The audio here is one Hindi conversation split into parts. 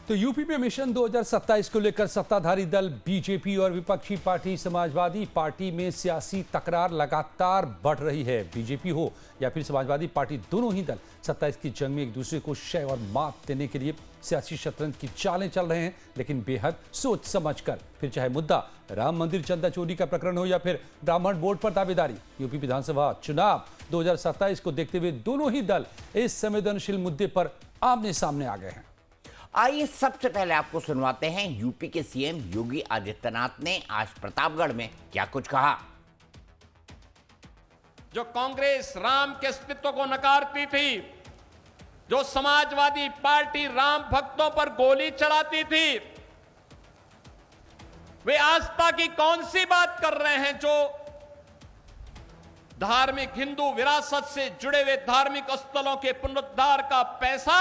तो यूपी में मिशन 2027 को लेकर सत्ताधारी दल बीजेपी और विपक्षी पार्टी समाजवादी पार्टी में सियासी तकरार लगातार बढ़ रही है। बीजेपी हो या फिर समाजवादी पार्टी, दोनों ही दल 27 की जंग में एक दूसरे को शय और मात देने के लिए सियासी शतरंज की चालें चल रहे हैं, लेकिन बेहद सोच समझकर। फिर चाहे मुद्दा राम मंदिर चंदा चोरी का प्रकरण हो या फिर ब्राह्मण बोर्ड पर दावेदारी। यूपी विधानसभा चुनाव 2027 को देखते हुए दोनों ही दल इस संवेदनशील मुद्दे पर आमने सामने आ गए हैं। आइए सबसे पहले आपको सुनवाते हैं यूपी के सीएम योगी आदित्यनाथ ने आज प्रतापगढ़ में क्या कुछ कहा। जो कांग्रेस राम के अस्तित्व को नकारती थी, जो समाजवादी पार्टी राम भक्तों पर गोली चलाती थी, वे आस्था की कौन सी बात कर रहे हैं। जो धार्मिक हिंदू विरासत से जुड़े हुए धार्मिक स्थलों के पुनरुद्धार का पैसा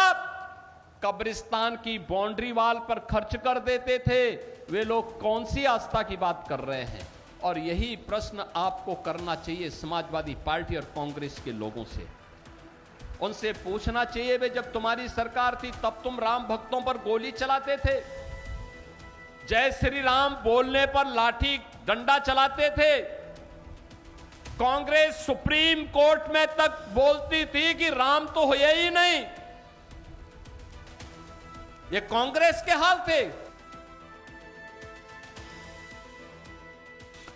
कब्रिस्तान की बाउंड्री वाल पर खर्च कर देते थे, वे लोग कौन सी आस्था की बात कर रहे हैं। और यही प्रश्न आपको करना चाहिए समाजवादी पार्टी और कांग्रेस के लोगों से। उनसे पूछना चाहिए, वे जब तुम्हारी सरकार थी तब तुम राम भक्तों पर गोली चलाते थे, जय श्री राम बोलने पर लाठी डंडा चलाते थे। कांग्रेस सुप्रीम कोर्ट में तक बोलती थी कि राम तो हुए ही नहीं। ये कांग्रेस के हाल थे।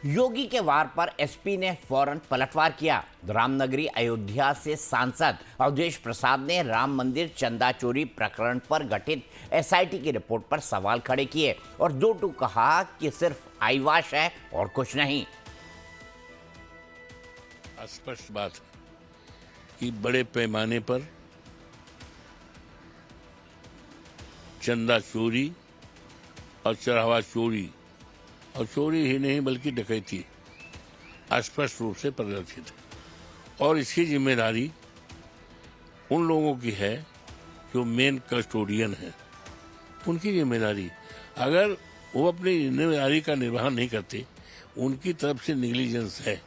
योगी के वार पर एसपी ने फौरन पलटवार किया। रामनगरी अयोध्या से सांसद अवधेश प्रसाद ने राम मंदिर चंदा चोरी प्रकरण पर गठित एसआईटी की रिपोर्ट पर सवाल खड़े किए और दो टूक कहा कि सिर्फ आईवाश है और कुछ नहीं। स्पष्ट बात है कि बड़े पैमाने पर चंदा चोरी और चढ़ावा चोरी, और चोरी ही नहीं बल्कि डकैती स्पष्ट रूप से प्रदर्शित है। और इसकी जिम्मेदारी उन लोगों की है जो मेन कस्टोडियन है, उनकी जिम्मेदारी। अगर वो अपनी जिम्मेदारी का निर्वहन नहीं करते, उनकी तरफ से निग्लिजेंस है,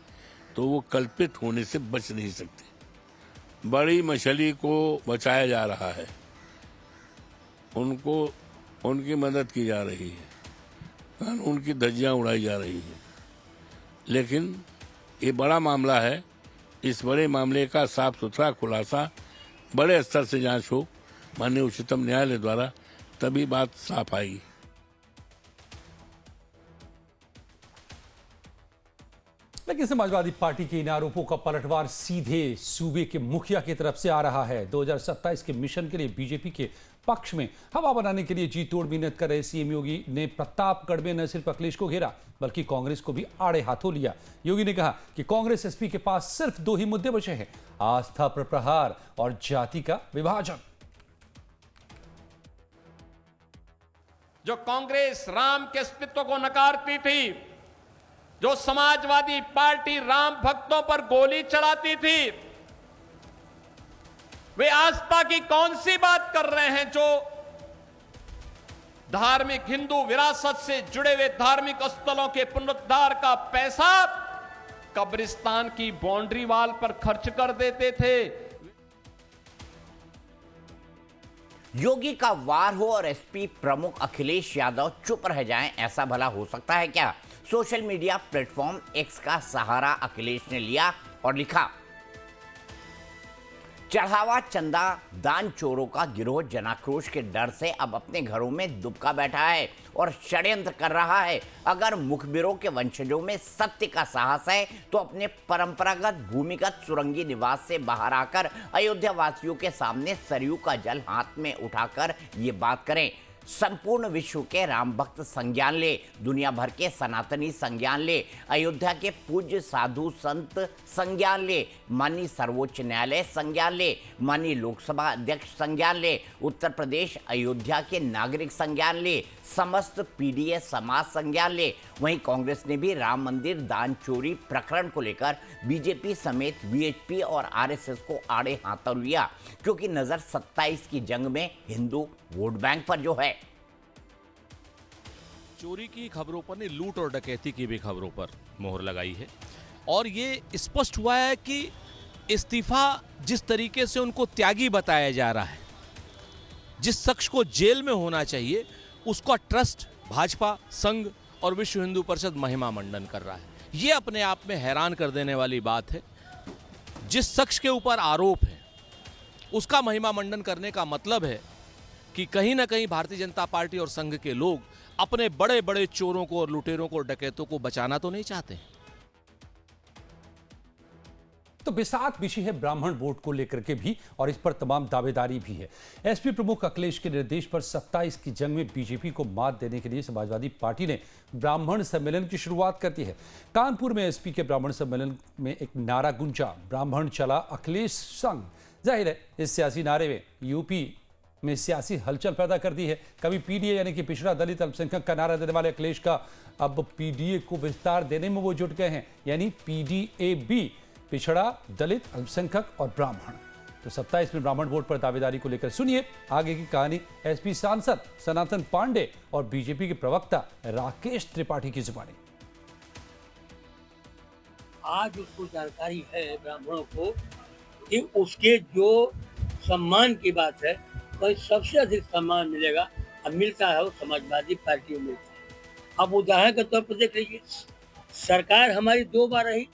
तो वो कल्पित होने से बच नहीं सकते। बड़ी मछली को बचाया जा रहा है, उनको उनकी मदद की जा रही है, कानून की धज्जियां उड़ाई जा रही हैं। लेकिन ये बड़ा मामला है, इस बड़े मामले का साफ सुथरा खुलासा बड़े स्तर से जांच हो माननीय उच्चतम न्यायालय द्वारा, तभी बात साफ आएगी। लेकिन समाजवादी पार्टी के इन आरोपों का पलटवार सीधे सूबे के मुखिया की तरफ से आ रहा है। 2027 के मिशन के लिए बीजेपी के पक्ष में हवा बनाने के लिए जी तोड़ मेहनत कर रहे सीएम योगी ने प्रतापगढ़ में न सिर्फ अखिलेश को घेरा बल्कि कांग्रेस को भी आड़े हाथों लिया। योगी ने कहा कि कांग्रेस एसपी के पास सिर्फ दो ही मुद्दे बचे हैं, आस्था पर प्रहार और जाति का विभाजन। जो कांग्रेस राम के अस्तित्व को नकारती थी, जो समाजवादी पार्टी राम भक्तों पर गोली चलाती थी, वे आस्था की कौन सी बात कर रहे हैं। जो धार्मिक हिंदू विरासत से जुड़े हुए धार्मिक स्थलों के पुनरुद्धार का पैसा कब्रिस्तान की बाउंड्री वाल पर खर्च कर देते थे। योगी का वार हो और एसपी प्रमुख अखिलेश यादव चुप रह जाएं, ऐसा भला हो सकता है क्या। सोशल मीडिया प्लेटफॉर्म एक्स का सहारा अखिलेश ने लिया और लिखा, चढ़ावा चंदा दान चोरों का गिरोह जनाक्रोश के डर से अब अपने घरों में दुबका बैठा है और षड्यंत्र कर रहा है। अगर मुखबिरों के वंशजों में सत्य का साहस है तो अपने परंपरागत भूमिगत सुरंगी निवास से बाहर आकर अयोध्या वासियों के सामने सरयू का जल हाथ में उठाकर ये बात करें। संपूर्ण विश्व के राम भक्त संज्ञान ले, दुनिया भर के सनातनी संज्ञान ले, अयोध्या के पूज्य साधु संत संज्ञान ले, माननीय सर्वोच्च न्यायालय संज्ञान ले, माननीय लोकसभा अध्यक्ष संज्ञान ले, उत्तर प्रदेश अयोध्या के नागरिक संज्ञान ले, समस्त पीडीए समाज संज्ञान ले। वहीं कांग्रेस ने भी राम मंदिर दान चोरी प्रकरण को लेकर बीजेपी समेत वीएचपी और आरएसएस को आड़े हाथों लिया, क्योंकि नजर 27 की जंग में हिंदू वोट बैंक पर जो है। चोरी की खबरों पर नहीं, लूट और डकैती की भी खबरों पर मोहर लगाई है। और ये स्पष्ट हुआ है कि इस्तीफा जिस तरीके से उनको त्यागी बताया जा रहा है, जिस शख्स को जेल में होना चाहिए उसका ट्रस्ट भाजपा, संघ और विश्व हिंदू परिषद महिमा मंडन कर रहा है। ये अपने आप में हैरान कर देने वाली बात है। जिस शख्स के ऊपर आरोप है उसका महिमा मंडन करने का मतलब है कि कहीं ना कहीं भारतीय जनता पार्टी और संघ के लोग अपने बड़े बड़े चोरों को और लुटेरों को, डकैतों को बचाना तो नहीं चाहते। तो बिसात बिछी है ब्राह्मण वोट को लेकर के भी, और इस पर तमाम दावेदारी भी है। एसपी प्रमुख अखिलेश के निर्देश पर 27 की जंग में बीजेपी को मात देने के लिए समाजवादी पार्टी ने ब्राह्मण सम्मेलन की शुरुआत कर दी है। कानपुर में एसपी के ब्राह्मण सम्मेलन में एक नारा गूंजा, ब्राह्मण चला अखिलेश संग। जाहिर है इस सियासी नारे में यूपी में सियासी हलचल पैदा कर दी है। कभी पीडीए यानी कि पिछड़ा दलित अल्पसंख्यक का नारा देने वाले अखिलेश का अब पीडीए को विस्तार देने में वो जुट गए हैं, यानी पीडीए-बी, पिछड़ा दलित अल्पसंख्यक और ब्राह्मण। तो 27 में ब्राह्मण वोट पर दावेदारी को लेकर सुनिए आगे की कहानी एसपी सांसद सनातन पांडे और बीजेपी के प्रवक्ता राकेश त्रिपाठी की जुबानी। आज उसको जानकारी है ब्राह्मणों को कि उसके जो सम्मान की बात है वही सबसे अधिक सम्मान मिलेगा, अब मिलता है वो समाजवादी पार्टियों में मिलता है। अब उदाहरण के तौर पर देख लीजिए, सरकार हमारी 2 बार रही,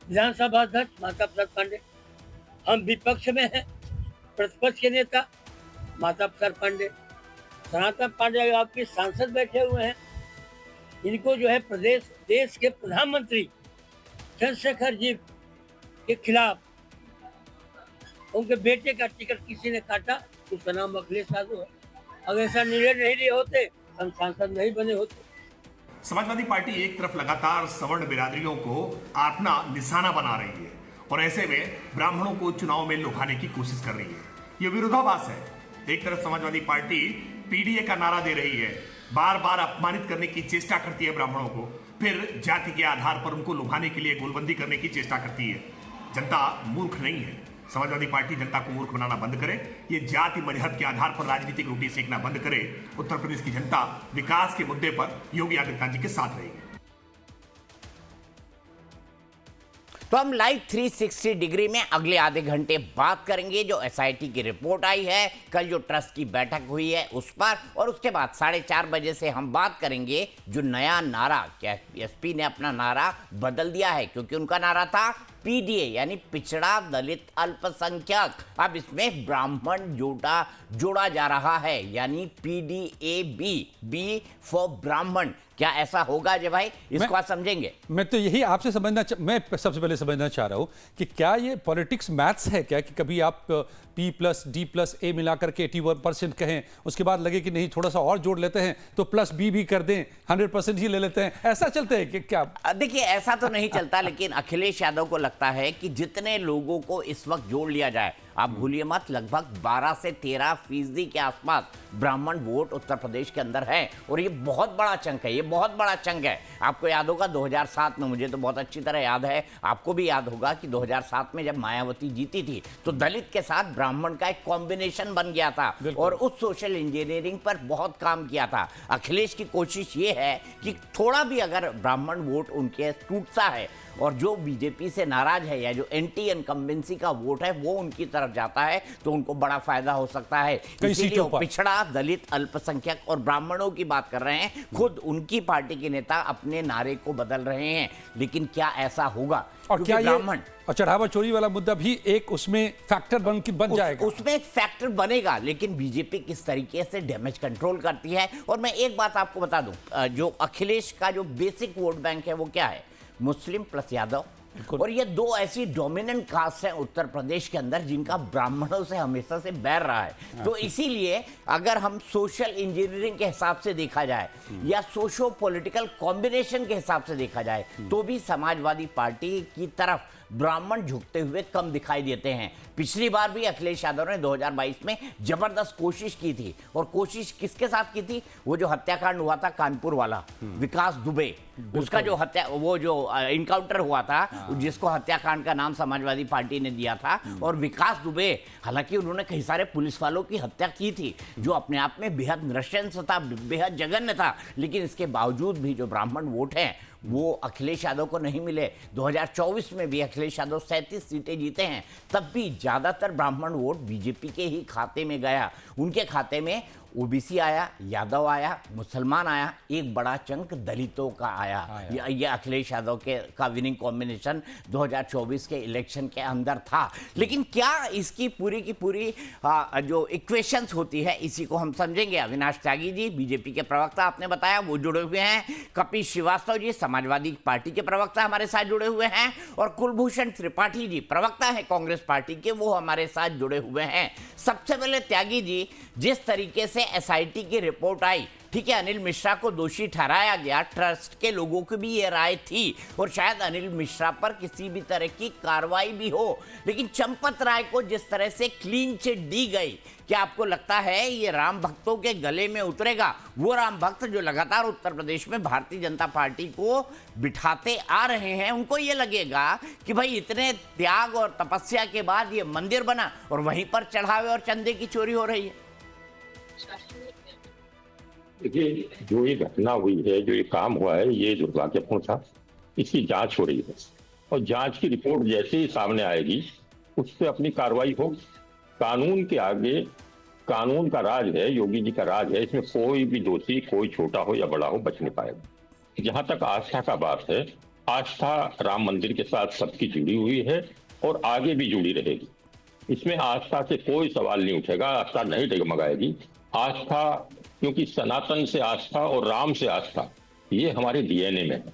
विधानसभा अध्यक्ष माता प्रसाद पांडे, हम विपक्ष में हैं, प्रतिपक्ष के नेता माता प्रसाद पांडे, सनातन पांडे आपके सांसद बैठे हुए हैं। इनको जो है प्रदेश देश के प्रधानमंत्री चंद्रशेखर जी के खिलाफ उनके बेटे का टिकट किसी ने काटा, उसका नाम अखिलेश यादव है। अगर ऐसा निर्णय नहीं लिए होते हम सांसद नहीं बने होते। समाजवादी पार्टी एक तरफ लगातार सवर्ण बिरादरियों को अपना निशाना बना रही है और ऐसे में ब्राह्मणों को चुनाव में लुभाने की कोशिश कर रही है। ये विरोधाभास है। एक तरफ समाजवादी पार्टी पीडीए का नारा दे रही है, बार बार अपमानित करने की चेष्टा करती है ब्राह्मणों को, फिर जाति के आधार पर उनको लुभाने के लिए गोलबंदी करने की चेष्टा करती है। जनता मूर्ख नहीं है। समाजवादी पार्टी जनता को मूर्ख बनाना बंद करे, ये जाति मजहब के आधार पर राजनीतिक रोटी सेकना बंद करे। उत्तर प्रदेश की जनता विकास के मुद्दे पर योगी आदित्यनाथ जी के साथ रहेगी। तो हम लाइव 360 डिग्री में अगले आधे घंटे बात करेंगे जो एसआईटी की रिपोर्ट आई है, कल जो ट्रस्ट की बैठक हुई है उस पर, और उसके बाद 4:30 बजे से हम बात करेंगे जो नया नारा, क्या एसपी ने अपना नारा बदल दिया है, क्योंकि उनका नारा था पीडीए यानी पिछड़ा दलित अल्पसंख्यक, अब इसमें ब्राह्मण जोड़ा जा रहा है, यानी पीडीए-बी, बी फॉर ब्राह्मण। क्या ऐसा होगा अजय भाई, इसको आप समझेंगे? मैं तो यही आपसे मैं सबसे पहले समझना चाह रहा हूं कि क्या ये पॉलिटिक्स मैथ्स है क्या, कि कभी आप P+D+A मिलाकर के 81% कहें, उसके बाद लगे कि नहीं थोड़ा सा और जोड़ लेते हैं तो +B भी कर दें, 100% ही ले लेते हैं, ऐसा चलते हैं कि क्या? देखिए ऐसा तो नहीं चलता, लेकिन अखिलेश यादव को लगता है कि जितने लोगों को इस वक्त जोड़ लिया जाए, आप भूलिए मत, लगभग 12 से 13% के आसपास ब्राह्मण वोट उत्तर प्रदेश के अंदर है, और ये बहुत बड़ा चंक है, ये बहुत बड़ा चंक है। आपको याद होगा 2007 में, मुझे तो बहुत अच्छी तरह याद है, आपको भी याद होगा कि 2007 में जब मायावती जीती थी तो दलित के साथ ब्राह्मण का एक कॉम्बिनेशन बन गया था और उस सोशल इंजीनियरिंग पर बहुत काम किया था। अखिलेश की कोशिश ये है कि थोड़ा भी अगर ब्राह्मण वोट उनके टूटता है और जो बीजेपी से नाराज है या जो एंटी इनकम्बेंसी का वोट है वो उनकी तरफ जाता है तो उनको बड़ा फायदा हो सकता है। इसीलिए पिछड़ा दलित अल्पसंख्यक और ब्राह्मणों की बात कर रहे हैं, खुद उनकी पार्टी के नेता अपने नारे को बदल रहे हैं। लेकिन क्या ऐसा होगा? और क्या ब्राह्मण और चढ़ावा चोरी वाला मुद्दा भी एक उसमें फैक्टर बन जाएगा? उसमें एक फैक्टर बनेगा, लेकिन बीजेपी किस तरीके से डैमेज कंट्रोल करती है। और मैं एक बात आपको बता दूं, जो अखिलेश का जो बेसिक वोट बैंक है वो क्या है? मुस्लिम प्लस यादव, और ये दो ऐसी डोमिनेंट कास्ट हैं उत्तर प्रदेश के अंदर जिनका ब्राह्मणों से हमेशा से बैर रहा है। तो इसीलिए अगर हम सोशल इंजीनियरिंग के हिसाब से देखा जाए या सोशो पॉलिटिकल कॉम्बिनेशन के हिसाब से देखा जाए तो भी समाजवादी पार्टी की तरफ ब्राह्मण झुकते हुए कम दिखाई देते हैं। पिछली बार भी अखिलेश यादव ने 2022 में जबरदस्त कोशिश की थी, और कोशिश किसके साथ की थी? वो जो हत्याकांड हुआ था कानपुर वाला, विकास दुबे, उसका जो वो जो इनकाउंटर हुआ था, जिसको हत्याकांड का नाम समाजवादी पार्टी ने दिया था। और विकास दुबे, हालांकि उन्होंने कई सारे पुलिस वालों की हत्या की थी जो अपने आप में बेहद नृशंस था, बेहद जघन्य था, लेकिन इसके बावजूद भी जो ब्राह्मण वोट है वो अखिलेश यादव को नहीं मिले। 2024 में भी अखिलेश यादव 37 सीटें जीते हैं, तब भी ज्यादातर ब्राह्मण वोट बीजेपी के ही खाते में गया। उनके खाते में ओबीसी आया, यादव आया, मुसलमान आया, एक बड़ा चंक दलितों का आया। ये अखिलेश यादव का विनिंग कॉम्बिनेशन 2024 के इलेक्शन के अंदर था। लेकिन क्या इसकी पूरी की पूरी जो इक्वेशंस होती है, इसी को हम समझेंगे। अविनाश त्यागी जी बीजेपी के प्रवक्ता, आपने बताया वो जुड़े हुए हैं। कपिल श्रीवास्तव जी समाजवादी पार्टी के प्रवक्ता हमारे साथ जुड़े हुए हैं, और कुलभूषण त्रिपाठी जी प्रवक्ता है कांग्रेस पार्टी के, वो हमारे साथ जुड़े हुए हैं। सबसे पहले त्यागी जी, जिस तरीके से एसआईटी की रिपोर्ट आई, ठीक है, अनिल मिश्रा को दोषी ठहराया गया, ट्रस्ट के लोगों की भी ये राय थी, और शायद अनिल मिश्रा पर किसी भी तरह की कार्रवाई भी हो, लेकिन चंपत राय को जिस तरह से क्लीन चिट दी गई, क्या आपको लगता है ये राम भक्तों के गले में उतरेगा? वो राम भक्त जो लगातार उत्तर प्रदेश में भारतीय जनता पार्टी को बिठाते आ रहे हैं, उनको ये लगेगा कि भाई इतने त्याग और तपस्या के बाद ये मंदिर बना और वहीं पर चढ़ावे और चंदे की चोरी हो रही है। देखिए, जो ये घटना हुई है, जो ये काम हुआ है, ये दुर्भाग्यपूर्ण था। इसकी जांच हो रही है, और जांच की रिपोर्ट जैसे ही सामने आएगी उस पर अपनी कार्रवाई होगी। कानून के आगे कानून का राज है, योगी जी का राज है। इसमें कोई भी दोषी, कोई छोटा हो या बड़ा हो, बच नहीं पाएगा। जहां तक आस्था का बात है, आस्था राम मंदिर के साथ सबकी जुड़ी हुई है और आगे भी जुड़ी रहेगी। इसमें आस्था से कोई सवाल नहीं उठेगा, आस्था नहीं डगमगाएगी। आस्था, क्योंकि सनातन से आस्था और राम से आस्था, ये हमारे डीएनए में है,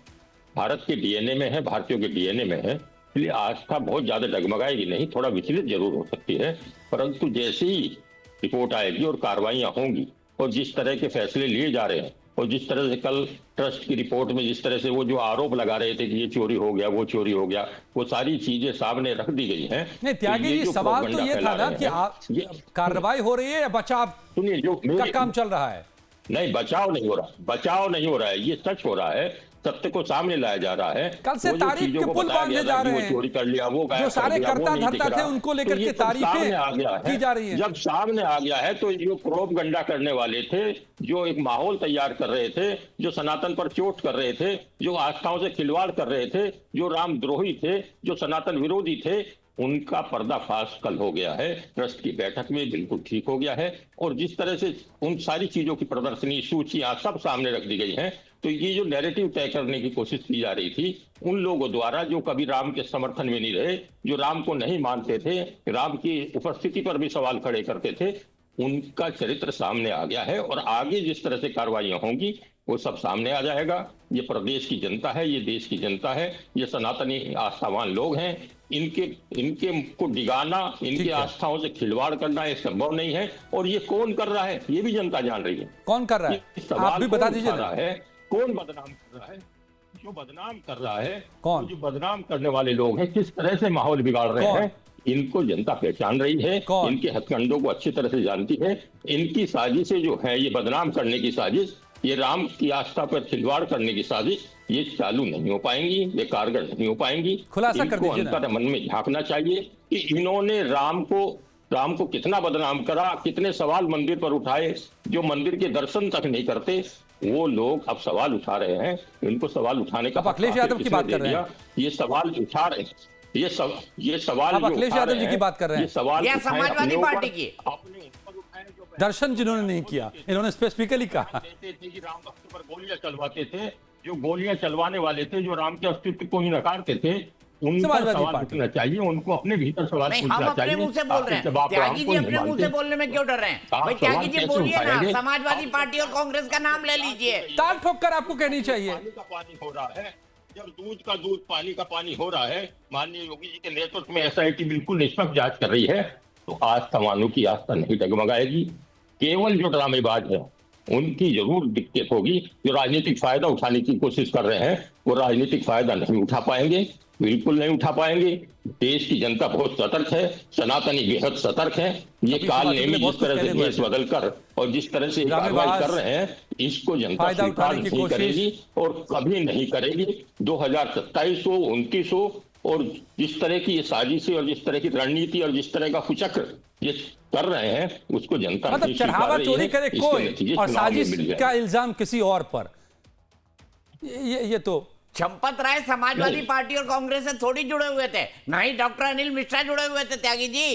भारत के डीएनए में है, भारतीयों के डीएनए में है। इसलिए आस्था बहुत ज्यादा डगमगाएगी नहीं, थोड़ा विचलित जरूर हो सकती है, परंतु जैसे ही रिपोर्ट आएगी और कार्रवाइयां होंगी, और जिस तरह के फैसले लिए जा रहे हैं, और जिस तरह से कल ट्रस्ट की रिपोर्ट में जिस तरह से वो जो आरोप लगा रहे थे कि ये चोरी हो गया, वो चोरी हो गया, वो सारी चीजें सामने रख दी गई हैं। नहीं त्यागी जी, सवाल तो ये था ना कि कार्रवाई हो रही है या बचाव सुनिए, जो का काम चल रहा है? नहीं, बचाव नहीं हो रहा, बचाव नहीं हो रहा है, ये सच हो रहा है, सत्य को सामने लाया जा रहा है। कल से तारीफ के पुल बांधे जा रहे हैं, चोरी कर लिया, वो जो सारे कर्ता धर्ता थे उनको लेकर के तारीफें की जा रही है। जब सामने आ गया है तो जो प्रोपगंडा करने वाले थे, जो एक माहौल तैयार कर रहे थे, जो सनातन पर चोट कर रहे थे, जो आस्थाओं से खिलवाड़ कर रहे थे, जो रामद्रोही थे, जो सनातन विरोधी थे, उनका पर्दाफाश कल हो गया है। ट्रस्ट की बैठक में बिल्कुल ठीक हो गया है, और जिस तरह से उन सारी चीजों की प्रदर्शनी, सूचियां सब सामने रख दी गई हैं, तो ये जो नैरेटिव तय करने की कोशिश की जा रही थी उन लोगों द्वारा जो कभी राम के समर्थन में नहीं रहे, जो राम को नहीं मानते थे, राम की उपस्थिति पर भी सवाल खड़े करते थे, उनका चरित्र सामने आ गया है। और आगे जिस तरह से कार्रवाइयां होंगी वो सब सामने आ जाएगा। ये प्रदेश की जनता है, ये देश की जनता है, ये सनातनी आस्थावान लोग हैं, इनके को डिगाना, इनकी आस्थाओं से खिलवाड़ करना ये संभव नहीं है। और ये कौन कर रहा है ये भी जनता जान रही है। कौन कर रहा है, आप भी बता दीजिए ना। कौन बदनाम कर रहा है? जो बदनाम कर रहा है कौन? जो बदनाम करने वाले लोग हैं, किस तरह से माहौल बिगाड़ रहे हैं, इनको जनता पहचान रही है, इनके हथकंडों को अच्छी तरह से जानती है। इनकी साजिशें जो है, ये बदनाम करने की साजिश, ये राम की आस्था पर खिलवाड़ करने की साजिश, ये चालू नहीं हो पाएंगी, ये कारगर नहीं हो पाएंगी। खुलासा कर दीजिए ना। अंतर मन में झांकना चाहिए कि इन्होंने राम को कितना बदनाम करा, कितने सवाल मंदिर पर उठाए। जो मंदिर के दर्शन तक नहीं करते वो लोग अब सवाल उठा रहे हैं। इनको सवाल उठाने का अखिलेश यादव की बात कर रहे हैं, ये सवाल उठा रहे हैं, ये सवाल अखिलेश यादव जी की बात कर रहे हैं, ये सवाल समाजवादी पार्टी की दर्शन जिन्होंने नहीं किया, इन्होंने स्पेसिफिकली कहा कि राम भक्त पर गोलियां चलवाते थे, जो गोलियां चलवाने वाले थे, जो राम के अस्तित्व को ही नकारते थे, उनका सवाल पूछना चाहिए, उनको अपने भीतर सवाल पूछना चाहिए। हम अपने मुंह से बोल रहे हैं, त्यागी जी अपने मुंह से बोलने में क्यों डर रहे हैं? भाई त्यागी जी बोलिए ना, समाजवादी पार्टी और कांग्रेस का नाम ले लीजिए। ताल ठोक कर आपको कहनी चाहिए। पानी का पानी हो रहा है, जब दूध का दूध पानी का पानी हो रहा है, माननीय योगी जी के नेतृत्व में एसआईटी बिल्कुल निष्पक्ष जांच कर रही है, तो आस्थावानों की आस्था नहीं डगमगाएगी। केवल जो ड्रामेबाज है उनकी जरूर दिक्कत होगी। जो राजनीतिक फायदा उठाने की कोशिश कर रहे हैं वो राजनीतिक फायदा नहीं उठा पाएंगे, बिल्कुल नहीं उठा पाएंगे। देश की जनता बहुत सतर्क है, सनातनी बेहद सतर्क है। ये काल नेमी जिस तरह से देश बदल कर और जिस तरह से कार्रवाई कर रहे हैं, इसको जनता स्वीकार नहीं करेगी और कभी नहीं करेगी। 2027 हो, 29 हो, और जिस तरह की ये साजिशें और जिस तरह की रणनीति और जिस तरह का कुचक्र ये कर रहे हैं उसको जनता मतलब चढ़ावा चोरी करे कोई और साजिश का इल्जाम किसी और पर, ये तो चंपत राय समाजवादी पार्टी और कांग्रेस से थोड़ी जुड़े हुए थे, ना ही डॉक्टर अनिल मिश्रा जुड़े हुए थे त्यागी जी।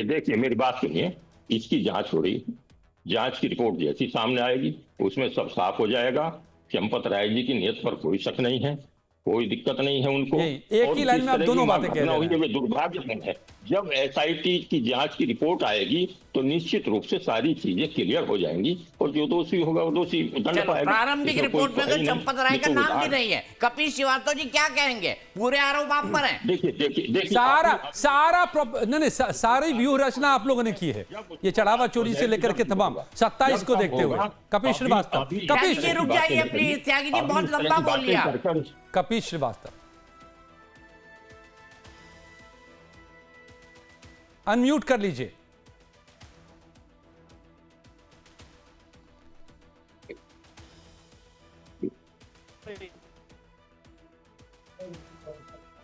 देखिए मेरी बात सुनिए। इसकी जांच हो रही, जांच की रिपोर्ट जैसी सामने आएगी उसमें सब साफ हो जाएगा। चंपत राय जी की नीयत पर कोई शक नहीं है, कोई दिक्कत नहीं है उनको। एक ही लाइन में आप दोनों बातें कह रहे हैं। वे दुर्भाग्यपूर्ण है। जब एसआईटी की जांच की रिपोर्ट आएगी तो निश्चित रूप से सारी चीजें क्लियर हो जाएंगी और जो दोषी होगा वो दोषी दंड पाएगा। प्रारंभिक रिपोर्ट में तो चंपत राय का नाम भी नहीं है। कपिल श्रीवास्तव जी क्या कहेंगे? पूरे आरोप आप पर हैं। देखिए सारी व्यूह रचना आप लोगों ने की है, ये चढ़ावा चोरी से लेकर के तमाम 27 को देखते हुए। कपिल श्रीवास्तव, त्यागी जी रुक जाइए प्लीज, त्यागी जी बहुत लंबा बोल लिया। कपिल श्रीवास्तव अनम्यूट कर लीजिए।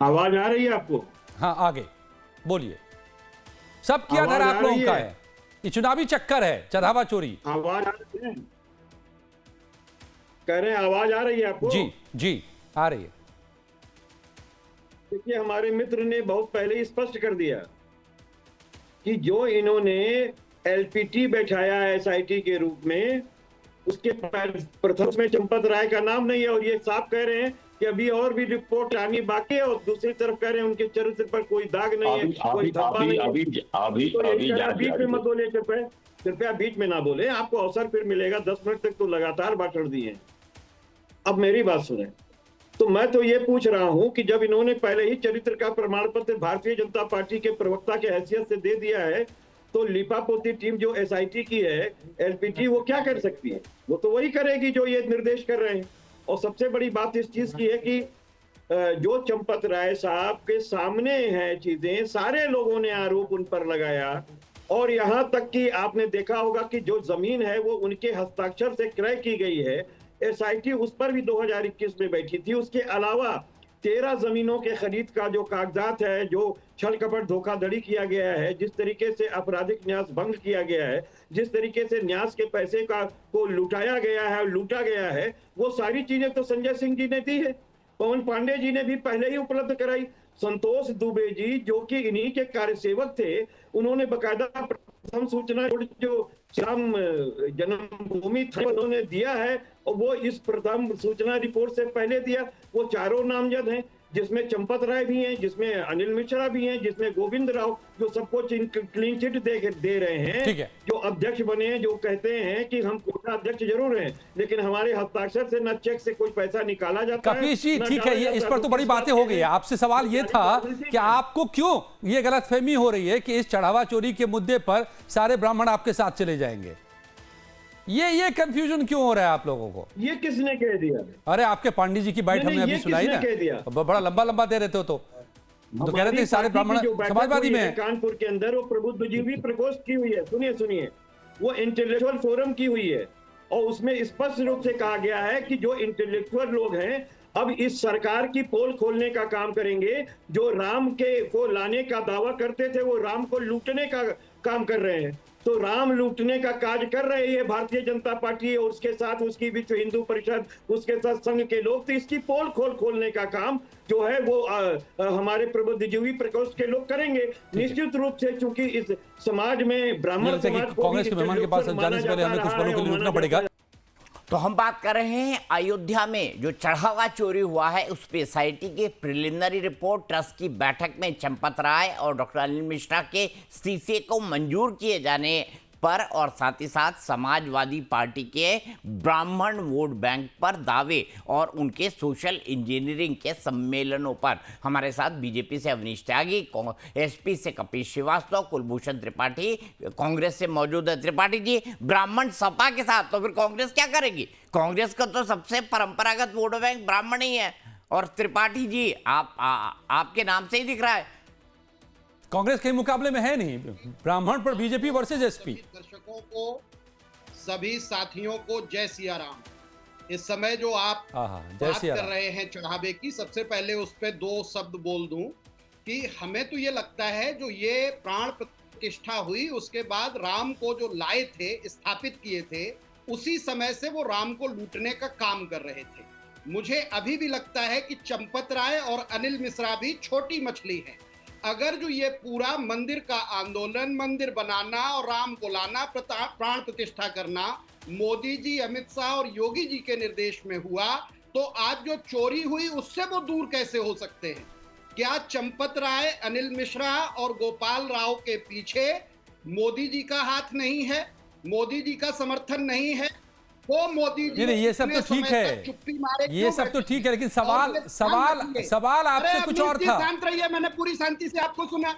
आवाज आ रही है आपको? हाँ आगे बोलिए। सब किया धरा आप लोगों का है, ये चुनावी चक्कर है, चढ़ावा चोरी। आवाज आ रही है? कह रहे हैं आवाज आ रही है आपको? जी जी आ रही है। देखिए हमारे मित्र ने बहुत पहले ही स्पष्ट कर दिया कि जो इन्होंने एलपीटी बैठाया है एसआईटी के रूप में, उसके प्रथम में चंपत राय का नाम नहीं है और ये साफ कह रहे हैं कि अभी और भी रिपोर्ट आनी बाकी है और दूसरी तरफ कह रहे हैं उनके चरित्र पर कोई दाग नहीं है, कोई धब्बा नहीं है। बीच में मत बोले, कृपया बीच में ना बोले, आपको अवसर फिर मिलेगा। 10 मिनट तक तो लगातार भाषण दिए। अब मेरी बात सुने। तो मैं तो ये पूछ रहा हूं कि जब इन्होंने पहले ही चरित्र का प्रमाण पत्र भारतीय जनता पार्टी के प्रवक्ता के हैसियत से दे दिया है, तो लिपापोती टीम जो एसआईटी की है, एलपीटी, वो क्या कर सकती है? वो तो वही करेगी जो ये निर्देश कर रहे हैं। और सबसे बड़ी बात इस चीज की है कि जो चंपत राय साहब के सामने हैं चीजें, सारे लोगों ने आरोप उन पर लगाया और यहां तक कि आपने देखा होगा कि जो जमीन है वो उनके हस्ताक्षर से क्रय की गई है। एसआईटी उस पर भी 2021 में बैठी थी। उसके अलावा 13 जमीनों के खरीद का जो कागजात है, जो छल कपट धोखाधड़ी किया गया है, जिस तरीके से आपराधिक न्यास भंग किया गया है, जिस तरीके से न्यास के पैसे को लुटाया गया है, लूटा गया है, वो सारी चीजें तो संजय सिंह जी ने दी है। पवन पांडे जी ने भी पहले ही उपलब्ध कराई। संतोष दुबे जी जो कि इन्हीं के कार्यसेवक थे, उन्होंने बकायदा प्रथम सूचना जो श्याम जन्मभूमि था उन्होंने दिया है और वो इस प्रथम सूचना रिपोर्ट से पहले दिया। वो चारों नामजद हैं, जिसमें चंपत राय भी हैं, जिसमें अनिल मिश्रा भी हैं, जिसमें गोविंद राव, जो सबको क्लीन चिट दे रहे हैं, जो अध्यक्ष बने हैं, जो कहते हैं कि हम कोटा अध्यक्ष जरूर हैं लेकिन हमारे हस्ताक्षर से न चेक से कोई पैसा निकाला जाता है। कपीश जी ठीक है, ये इस पर तो बड़ी बातें हो गई। आपसे सवाल ये था कि आपको क्यों ये गलतफहमी हो रही है कि इस चढ़ावा चोरी के मुद्दे पर सारे ब्राह्मण आपके साथ चले जाएंगे? ये कंफ्यूजन क्यों हो रहा है आप लोगों को? ये किसने कह दिया? अरे आपके पांडे जी की बाइट हमने अभी सुनाई ना, बड़ा लंबा दे रहे थे। तो कह रहे थे सारे ब्राह्मण समाजवादी में। कानपुर के अंदर वो प्रबुद्धजीवी प्रकोष्ठ की हुई है, सुनिए, वो इंटेलेक्चुअल फोरम की हुई है और उसमें स्पष्ट रूप से कहा गया है कि जो इंटेलेक्चुअल लोग हैं अब इस सरकार की पोल खोलने का काम करेंगे। जो राम को लाने का दावा करते थे वो राम को लूटने का काम कर रहे हैं। तो राम लूटने का कार्य कर रही है भारतीय जनता पार्टी और उसके साथ उसकी विश्व हिंदू परिषद, उसके साथ संघ के लोग। तो इसकी पोल खोलने का काम जो है वो हमारे प्रबुद्धजीवी प्रकोष्ठ के लोग करेंगे निश्चित रूप से। चूंकि इस समाज में ब्राह्मण समाज को कांग्रेस के मेहमान के पास जाने से पहले हमें कुछ पलों के लिए रुकना पड़ेगा। तो हम बात कर रहे हैं अयोध्या में जो चढ़ावा चोरी हुआ है उस पे एसआईटी के प्रिलिमिनरी रिपोर्ट ट्रस्ट की बैठक में चंपत राय और डॉक्टर अनिल मिश्रा के इस्तीफे को मंजूर किए जाने पर और साथ ही साथ समाजवादी पार्टी के ब्राह्मण वोट बैंक पर दावे और उनके सोशल इंजीनियरिंग के सम्मेलनों पर हमारे साथ बीजेपी से अवनीश त्यागी, एसपी से कपिल श्रीवास्तव, कुलभूषण त्रिपाठी, कांग्रेस से मौजूद है। त्रिपाठी जी, ब्राह्मण सपा के साथ तो फिर कांग्रेस क्या करेगी? कांग्रेस का तो सबसे परंपरागत वोट बैंक ब्राह्मण ही है। और त्रिपाठी जी आपके नाम से ही दिख रहा है कांग्रेस के मुकाबले में है नहीं ब्राह्मण पर बीजेपी वर्सेस एसपी। दर्शकों को, सभी साथियों को जय सिया राम। इस समय जो आप बात कर रहे हैं चढ़ावे की, सबसे पहले उस पे 2 शब्द बोल दूं कि हमें तो ये लगता है जो ये प्राण प्रतिष्ठा हुई उसके बाद राम को जो लाए थे, स्थापित किए थे, उसी समय से वो राम को लूटने का काम कर रहे थे। मुझे अभी भी लगता है कि चंपत राय और अनिल मिश्रा भी छोटी मछली हैं। अगर जो ये पूरा मंदिर का आंदोलन, मंदिर बनाना और राम को लाना, प्राण प्रतिष्ठा करना मोदी जी, अमित शाह और योगी जी के निर्देश में हुआ, तो आज जो चोरी हुई उससे वो दूर कैसे हो सकते हैं? क्या चंपत राय, अनिल मिश्रा और गोपाल राव के पीछे मोदी जी का हाथ नहीं है? मोदी जी का समर्थन नहीं है? वो मोदी जी नहीं, ये सब तो ठीक है, ये सब तो ठीक है, लेकिन सवाल आपसे कुछ और था। शांत रहिए, मैंने पूरी शांति से आपको सुना,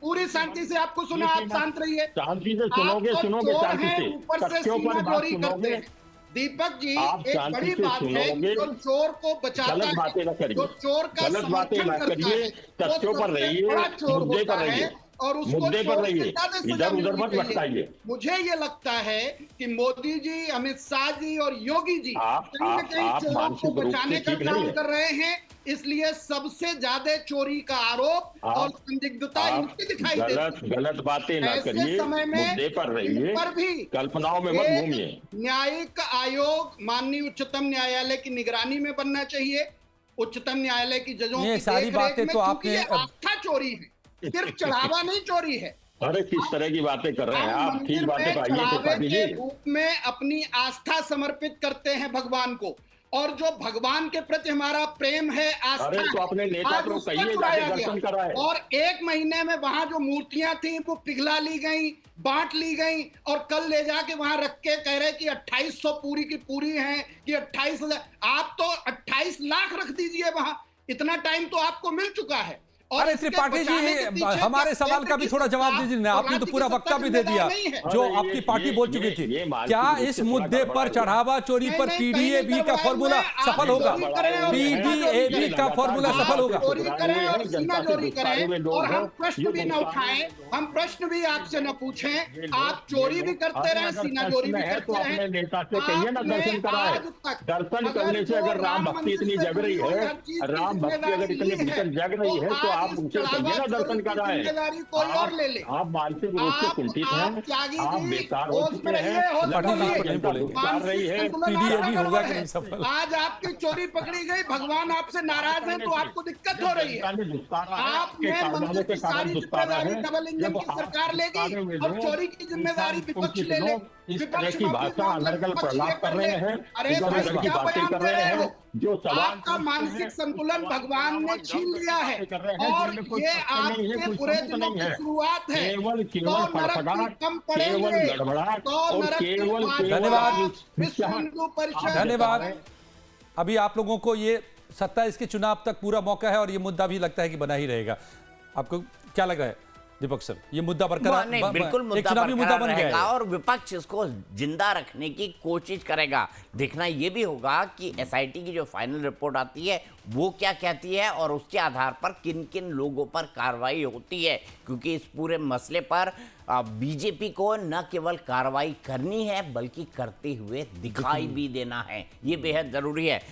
पूरी शांति से आपको सुना, आप शांत रहिए। शांति से सुनोगे शांति से, ऊपर से सीनाजोरी करते हैं। दीपक जी, एक बड़ी बात है, जो चोर को बचाता है, जो चोर का समर्थन करता है, तथ्यों पर रहिए, मुद्दे पर रहिए, और उसको मुद्दे पर रहिए, इधर उधर मत चाहिए। भटकाइए। मुझे ये लगता है कि मोदी जी, अमित शाह जी और योगी जी कहीं न कहीं आप चोरों को बचाने का काम कर रहे हैं, इसलिए सबसे ज्यादा चोरी का आरोप और संदिग्धता इनकी दिखाई देती है। गलत बातें ना करिए, मुद्दे पर रहिए, पर भी कल्पनाओं में मत घूमिए। न्यायिक आयोग माननीय उच्चतम न्यायालय की निगरानी में बनना चाहिए, उच्चतम न्यायालय की जजों की सारी बातें तो आपने आस्था चोरी है, सिर्फ चढ़ावा नहीं चोरी है। अरे किस तरह की बातें कर रहे हैं आप? ठीक बातें चढ़ावे के रूप में अपनी आस्था समर्पित करते हैं भगवान को, और जो भगवान के प्रति हमारा प्रेम है, आस्था, अरे तो अपने नेता को कहिए जाके दर्शन कराए। और एक महीने में वहां जो मूर्तियां थी वो पिघला ली गई, बांट ली गई, और कल ले जाके वहां रख के कह रहे कि 2800 पूरी की पूरी हैं कि 28,000। आप तो 28 लाख रख दीजिए वहां, इतना टाइम तो आपको मिल चुका है। अरे त्रिपाठी जी, हमारे सवाल का भी थोड़ा जवाब दीजिए ना, आपने तो पूरा वक्ता भी दे दिया जो आपकी पार्टी बोल चुकी थी। क्या इस मुद्दे पर चढ़ावा चोरी पर पीडीएबी का फॉर्मूला सफल होगा? पीडीएबी का फॉर्मूला सफल होगा? और हम प्रश्न भी न उठाएं, हम प्रश्न भी आपसे न पूछें, आप चोरी भी करते रहे, सीना चोरी भी करते रहे। नेता से कहिए ना दर्शन कराए। दर्शन करने से अगर राम भक्ति इतनी जग रही है, राम भक्ति अगर इतनी भीतर जग रही है, तो आप उनसे कहिए ना दर्शन कराएं। आप मानसिक रूप से कुंठित हैं, आप बेकार हो चुके हैं, कर रही है, पीडीएबी होगा कि नहीं सफल? आज आपकी चोरी पकड़ी गई, भगवान आपसे नाराज है, तो आपको दिक्कत हो रही है। आपने मंदिर की सारी जिम्मेदारी डबल इंजन की सरकार लेगी और चोरी की जिम्मेदारी विपक्ष ले ले। इस तरह की भाषा अनर्गल प्रलाप कर रहे हैं, इधर की बातें कर रहे हैं, जो आपका मानसिक संतुलन भगवान ने छीन लिया है, और ये आपके बुरे दिनों की शुरुआत है। केवल फड़फड़ाहट, केवल गड़बड़ाहट और केवल धन्यवाद। अभी आप लोगों को ये 27 के चुनाव तक पूरा मौका है और ये मुद्दा भी लगता है कि बना ही रहेगा। आपको क्या लग रहा है दीपक सर, ये मुद्दा बरकरार? नहीं, बिल्कुल मुद्दा बरकरार रहेगा और विपक्ष इसको जिंदा रखने की कोशिश करेगा। देखना ये भी होगा कि एसआईटी की जो फाइनल रिपोर्ट आती है वो क्या कहती है और उसके आधार पर किन किन लोगों पर कार्रवाई होती है, क्योंकि इस पूरे मसले पर बीजेपी को न केवल कार्रवाई करनी है बल्कि करते हुए दिखाई भी देना है। ये बेहद जरूरी है।